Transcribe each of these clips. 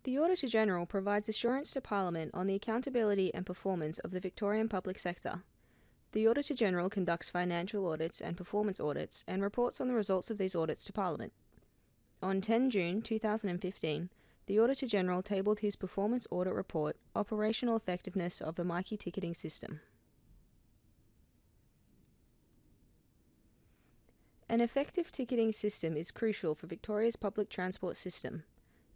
The Auditor-General provides assurance to Parliament on the accountability and performance of the Victorian public sector. The Auditor-General conducts financial audits and performance audits and reports on the results of these audits to Parliament. On 10 June 2015, the Auditor-General tabled his performance audit report, Operational Effectiveness of the myki ticketing system. An effective ticketing system is crucial for Victoria's public transport system.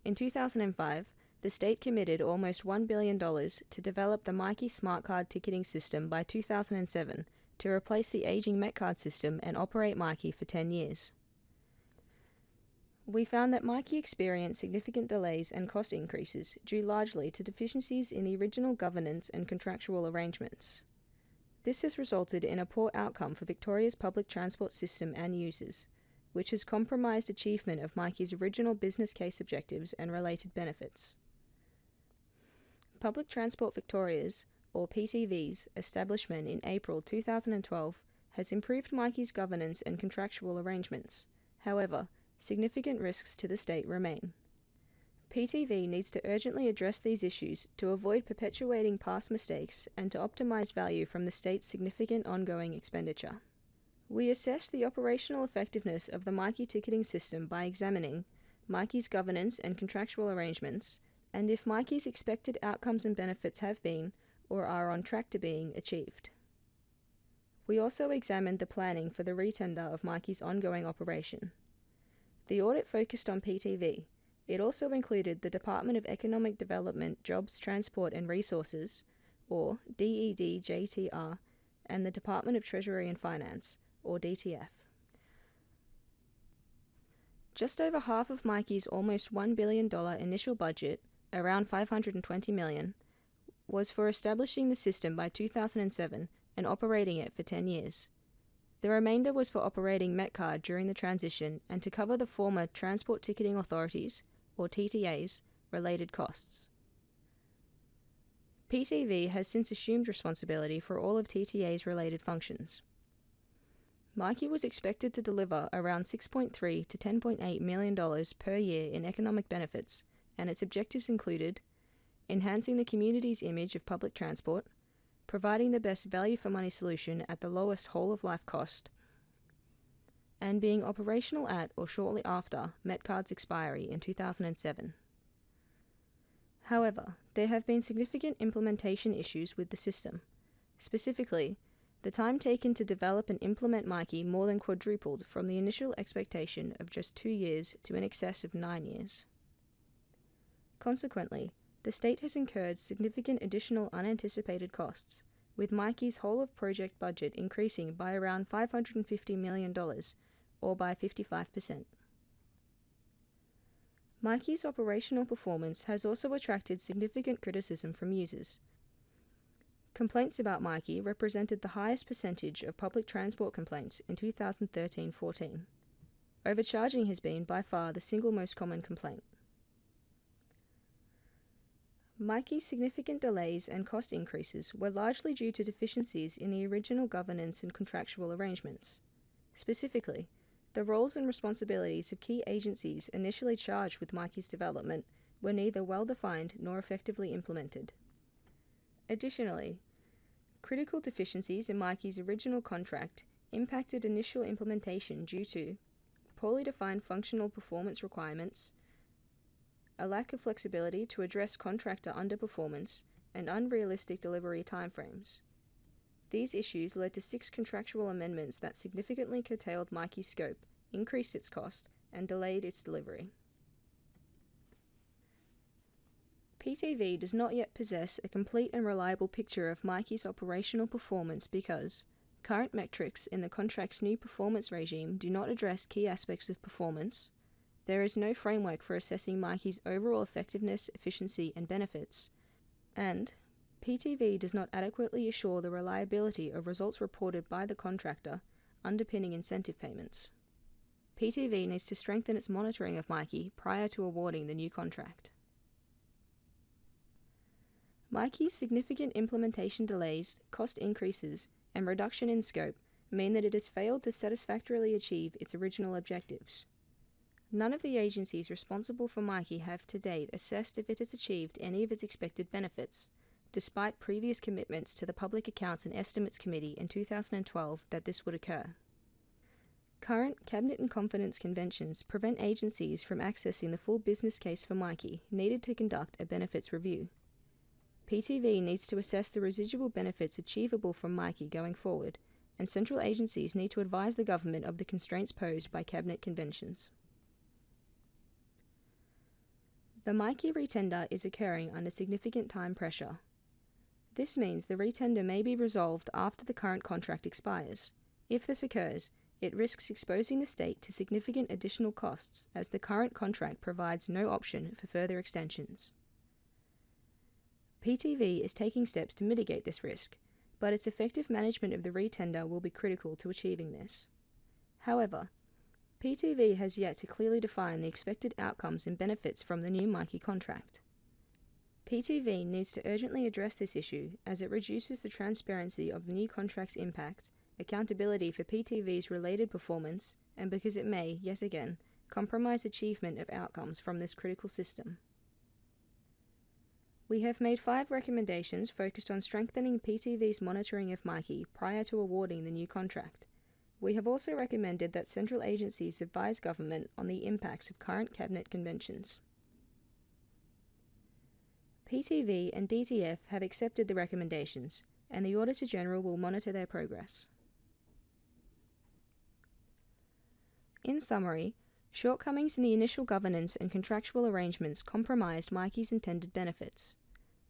In 2005, the state committed almost $1 billion to develop the myki smart card ticketing system by 2007 to replace the aging Metcard system and operate myki for 10 years. We found that myki experienced significant delays and cost increases due largely to deficiencies in the original governance and contractual arrangements. This has resulted in a poor outcome for Victoria's public transport system and users, which has compromised achievement of myki's original business case objectives and related benefits. Public Transport Victoria's, or PTV's, establishment in April 2012 has improved myki's governance and contractual arrangements. However, significant risks to the state remain. PTV needs to urgently address these issues to avoid perpetuating past mistakes and to optimise value from the state's significant ongoing expenditure. We assess the operational effectiveness of the myki ticketing system by examining myki's governance and contractual arrangements, and if myki's expected outcomes and benefits have been, or are on track to being, achieved. We also examined the planning for the retender of myki's ongoing operation. The audit focused on PTV. It also included the Department of Economic Development, Jobs, Transport and Resources, or DED-JTR, and the Department of Treasury and Finance, or DTF. Just over half of myki's almost $1 billion initial budget, around $520 million, was for establishing the system by 2007 and operating it for 10 years. The remainder was for operating Metcard during the transition and to cover the former Transport Ticketing Authorities, or TTAs, related costs. PTV has since assumed responsibility for all of TTA's related functions. myki was expected to deliver around $6.3 to $10.8 million per year in economic benefits, and its objectives included enhancing the community's image of public transport, providing the best value for money solution at the lowest whole-of-life cost, and being operational at or shortly after Metcard's expiry in 2007. However, there have been significant implementation issues with the system. Specifically, the time taken to develop and implement myki more than quadrupled from the initial expectation of just 2 years to in excess of 9 years. Consequently, the state has incurred significant additional unanticipated costs, with myki's whole-of-project budget increasing by around $550 million, or by 55%. myki's operational performance has also attracted significant criticism from users. Complaints about myki represented the highest percentage of public transport complaints in 2013-14. Overcharging has been by far the single most common complaint. myki's significant delays and cost increases were largely due to deficiencies in the original governance and contractual arrangements. Specifically, the roles and responsibilities of key agencies initially charged with myki's development were neither well-defined nor effectively implemented. Additionally, critical deficiencies in myki's original contract impacted initial implementation due to poorly defined functional performance requirements, a lack of flexibility to address contractor underperformance, and unrealistic delivery timeframes. These issues led to 6 contractual amendments that significantly curtailed myki's scope, increased its cost, and delayed its delivery. PTV does not yet possess a complete and reliable picture of myki's operational performance because current metrics in the contract's new performance regime do not address key aspects of performance. There is no framework for assessing myki's overall effectiveness, efficiency, and benefits, and PTV does not adequately assure the reliability of results reported by the contractor, underpinning incentive payments. PTV needs to strengthen its monitoring of myki prior to awarding the new contract. myki's significant implementation delays, cost increases, and reduction in scope mean that it has failed to satisfactorily achieve its original objectives. None of the agencies responsible for myki have to date assessed if it has achieved any of its expected benefits, despite previous commitments to the Public Accounts and Estimates Committee in 2012 that this would occur. Current Cabinet and Confidence conventions prevent agencies from accessing the full business case for myki needed to conduct a benefits review. PTV needs to assess the residual benefits achievable from myki going forward, and central agencies need to advise the government of the constraints posed by Cabinet conventions. The myki retender is occurring under significant time pressure. This means the retender may be resolved after the current contract expires. If this occurs, it risks exposing the state to significant additional costs, as the current contract provides no option for further extensions. PTV is taking steps to mitigate this risk, but its effective management of the retender will be critical to achieving this. However, PTV has yet to clearly define the expected outcomes and benefits from the new myki contract. PTV needs to urgently address this issue, as it reduces the transparency of the new contract's impact, accountability for PTV's related performance, and because it may, yet again, compromise achievement of outcomes from this critical system. We have made 5 recommendations focused on strengthening PTV's monitoring of myki prior to awarding the new contract. We have also recommended that central agencies advise government on the impacts of current Cabinet conventions. PTV and DTF have accepted the recommendations, and the Auditor-General will monitor their progress. In summary, shortcomings in the initial governance and contractual arrangements compromised myki's intended benefits.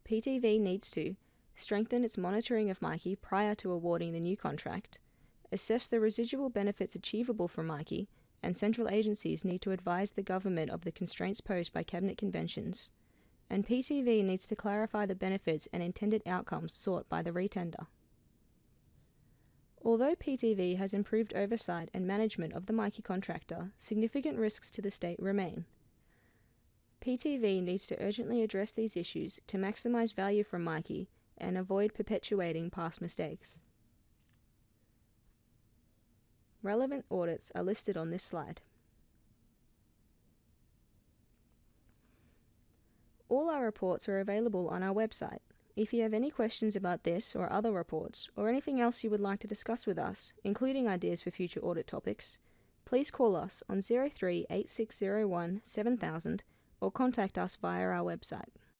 PTV needs to strengthen its monitoring of myki prior to awarding the new contract, assess the residual benefits achievable from myki, and central agencies need to advise the government of the constraints posed by Cabinet conventions, and PTV needs to clarify the benefits and intended outcomes sought by the retender. Although PTV has improved oversight and management of the myki contractor, significant risks to the state remain. PTV needs to urgently address these issues to maximize value from myki and avoid perpetuating past mistakes. Relevant audits are listed on this slide. All our reports are available on our website. If you have any questions about this or other reports, or anything else you would like to discuss with us, including ideas for future audit topics, please call us on 03 8601 7000 or contact us via our website.